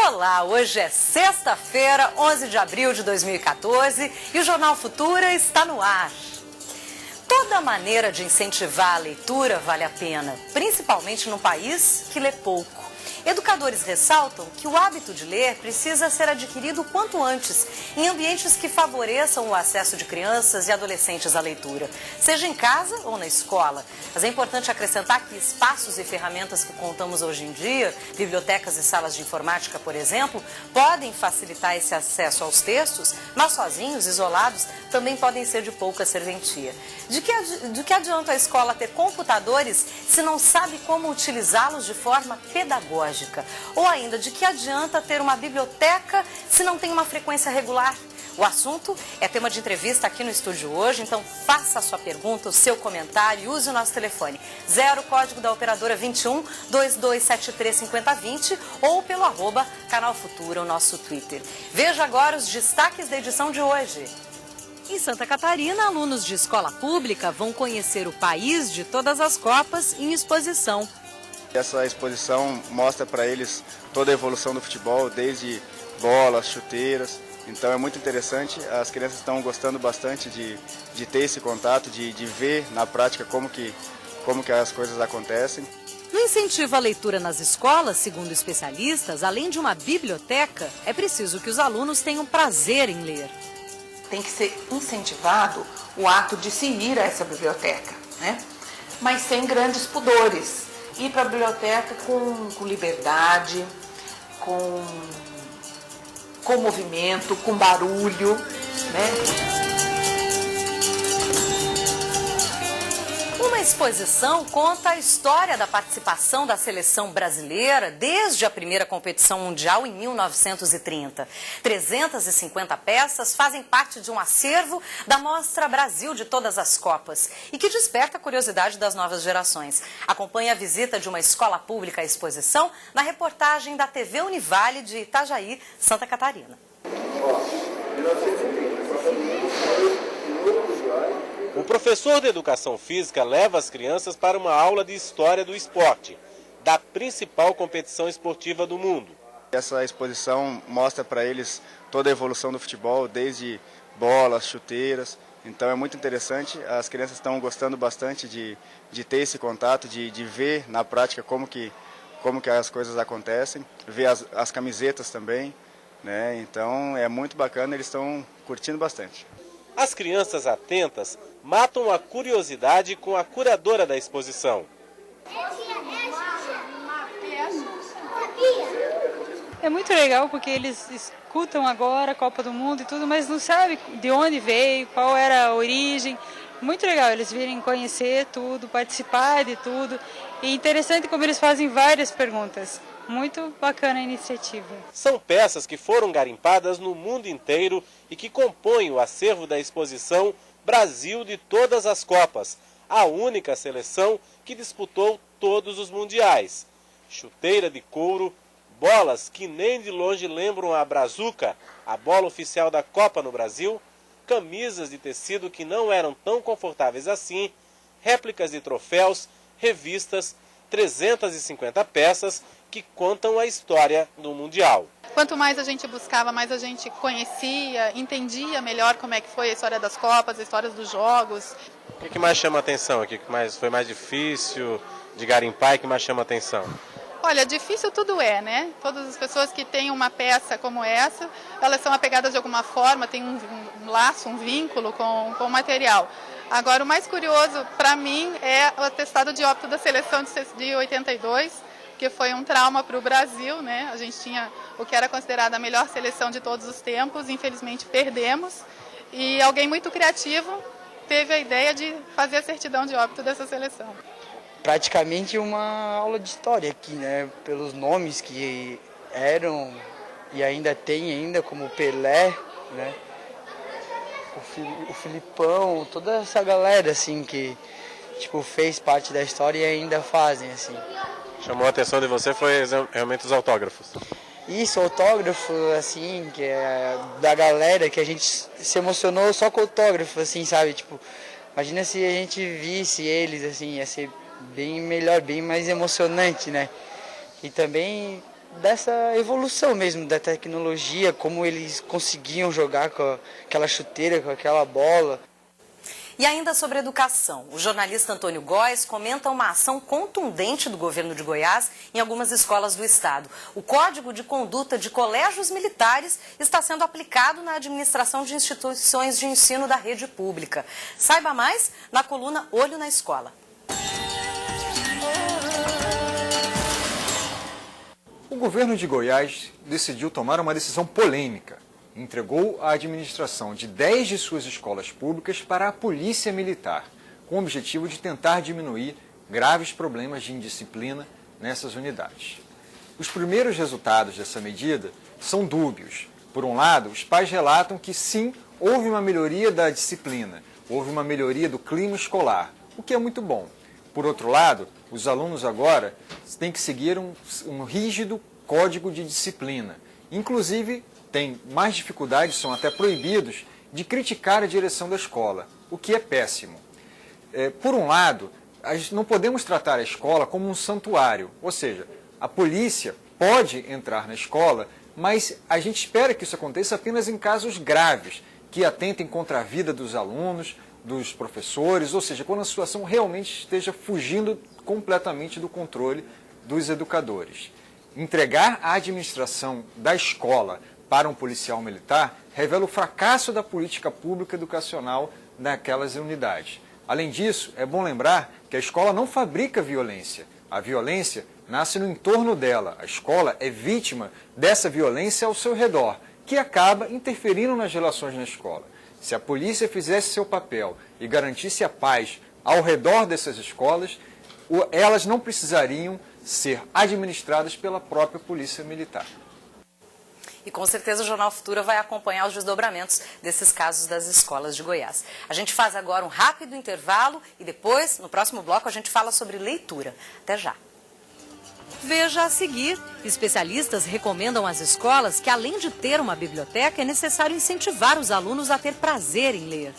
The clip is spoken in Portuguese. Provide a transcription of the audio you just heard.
Olá, hoje é sexta-feira, 11 de abril de 2014 e o Jornal Futura está no ar. Toda maneira de incentivar a leitura vale a pena, principalmente num país que lê pouco. Educadores ressaltam que o hábito de ler precisa ser adquirido o quanto antes, em ambientes que favoreçam o acesso de crianças e adolescentes à leitura, seja em casa ou na escola. Mas é importante acrescentar que espaços e ferramentas que contamos hoje em dia, bibliotecas e salas de informática, por exemplo, podem facilitar esse acesso aos textos, mas sozinhos, isolados, também podem ser de pouca serventia. De que adianta a escola ter computadores se não sabe como utilizá-los de forma pedagógica? Ou ainda, de que adianta ter uma biblioteca se não tem uma frequência regular? O assunto é tema de entrevista aqui no estúdio hoje, então faça a sua pergunta, o seu comentário e use o nosso telefone 0 código da operadora 21 2273 5020 ou pelo @Canal Futura, o nosso Twitter. Veja agora os destaques da edição de hoje. Em Santa Catarina, alunos de escola pública vão conhecer o país de todas as Copas em exposição. Essa exposição mostra para eles toda a evolução do futebol, desde bolas, chuteiras. Então é muito interessante, as crianças estão gostando bastante de ter esse contato, de ver na prática como que as coisas acontecem. No incentivo à leitura nas escolas, segundo especialistas, além de uma biblioteca, é preciso que os alunos tenham prazer em ler. Tem que ser incentivado o ato de se ir a essa biblioteca, né? Mas sem grandes pudores. Ir para a biblioteca com liberdade, com movimento, com barulho, né? Uma exposição conta a história da participação da seleção brasileira desde a primeira competição mundial em 1930. 350 peças fazem parte de um acervo da Mostra Brasil de todas as Copas e que desperta a curiosidade das novas gerações. Acompanhe a visita de uma escola pública à exposição na reportagem da TV Univale de Itajaí, Santa Catarina. O professor de Educação Física leva as crianças para uma aula de História do Esporte, da principal competição esportiva do mundo. Essa exposição mostra para eles toda a evolução do futebol, desde bolas, chuteiras. Então é muito interessante, as crianças estão gostando bastante de ter esse contato, de ver na prática como que as coisas acontecem, ver as camisetas também, né? Então é muito bacana, eles estão curtindo bastante. As crianças atentas matam a curiosidade com a curadora da exposição. É muito legal porque eles escutam agora a Copa do Mundo e tudo, mas não sabem de onde veio, qual era a origem. Muito legal eles virem conhecer tudo, participar de tudo. E interessante como eles fazem várias perguntas. Muito bacana a iniciativa. São peças que foram garimpadas no mundo inteiro e que compõem o acervo da exposição Brasil de todas as Copas, a única seleção que disputou todos os mundiais. Chuteira de couro, bolas que nem de longe lembram a brazuca, a bola oficial da Copa no Brasil, camisas de tecido que não eram tão confortáveis assim, réplicas de troféus, revistas, 350 peças que contam a história do Mundial. Quanto mais a gente buscava, mais a gente conhecia, entendia melhor como é que foi a história das Copas, a história dos jogos. O que mais chama a atenção aqui? O que foi mais difícil de garimpar e que mais chama a atenção? Olha, difícil tudo é, né? Todas as pessoas que têm uma peça como essa, elas são apegadas de alguma forma, tem um laço, um vínculo com o material. Agora, o mais curioso para mim é o atestado de óbito da seleção de 82, que foi um trauma para o Brasil, né? A gente tinha o que era considerada a melhor seleção de todos os tempos, infelizmente perdemos. E alguém muito criativo teve a ideia de fazer a certidão de óbito dessa seleção. Praticamente uma aula de história aqui, né? Pelos nomes que eram e ainda tem ainda, como o Pelé, né? O Filipão, toda essa galera assim que tipo fez parte da história e ainda fazem assim. Chamou a atenção de você foi realmente os autógrafos. Isso, autógrafo, assim, que é da galera, que a gente se emocionou só com autógrafo, assim, sabe? Tipo, imagina se a gente visse eles, assim, ia ser bem melhor, bem mais emocionante, né? E também dessa evolução mesmo da tecnologia, como eles conseguiam jogar com aquela chuteira, com aquela bola. E ainda sobre educação, o jornalista Antônio Góes comenta uma ação contundente do governo de Goiás em algumas escolas do estado. O Código de Conduta de Colégios Militares está sendo aplicado na administração de instituições de ensino da rede pública. Saiba mais na coluna Olho na Escola. O governo de Goiás decidiu tomar uma decisão polêmica. Entregou a administração de 10 de suas escolas públicas para a Polícia Militar, com o objetivo de tentar diminuir graves problemas de indisciplina nessas unidades. Os primeiros resultados dessa medida são dúbios. Por um lado, os pais relatam que sim, houve uma melhoria da disciplina, houve uma melhoria do clima escolar, o que é muito bom. Por outro lado, os alunos agora têm que seguir um rígido código de disciplina. Inclusive, têm mais dificuldades, são até proibidos, de criticar a direção da escola, o que é péssimo. Por um lado, não podemos tratar a escola como um santuário, ou seja, a polícia pode entrar na escola, mas a gente espera que isso aconteça apenas em casos graves, que atentem contra a vida dos alunos, dos professores, ou seja, quando a situação realmente esteja fugindo completamente do controle dos educadores. Entregar a administração da escola para um policial militar revela o fracasso da política pública educacional naquelas unidades. Além disso, é bom lembrar que a escola não fabrica violência. A violência nasce no entorno dela. A escola é vítima dessa violência ao seu redor, que acaba interferindo nas relações na escola. Se a polícia fizesse seu papel e garantisse a paz ao redor dessas escolas, elas não precisariam ser administradas pela própria Polícia Militar. E com certeza o Jornal Futura vai acompanhar os desdobramentos desses casos das escolas de Goiás. A gente faz agora um rápido intervalo e depois, no próximo bloco, a gente fala sobre leitura. Até já. Veja a seguir, especialistas recomendam às escolas que, além de ter uma biblioteca, é necessário incentivar os alunos a ter prazer em ler.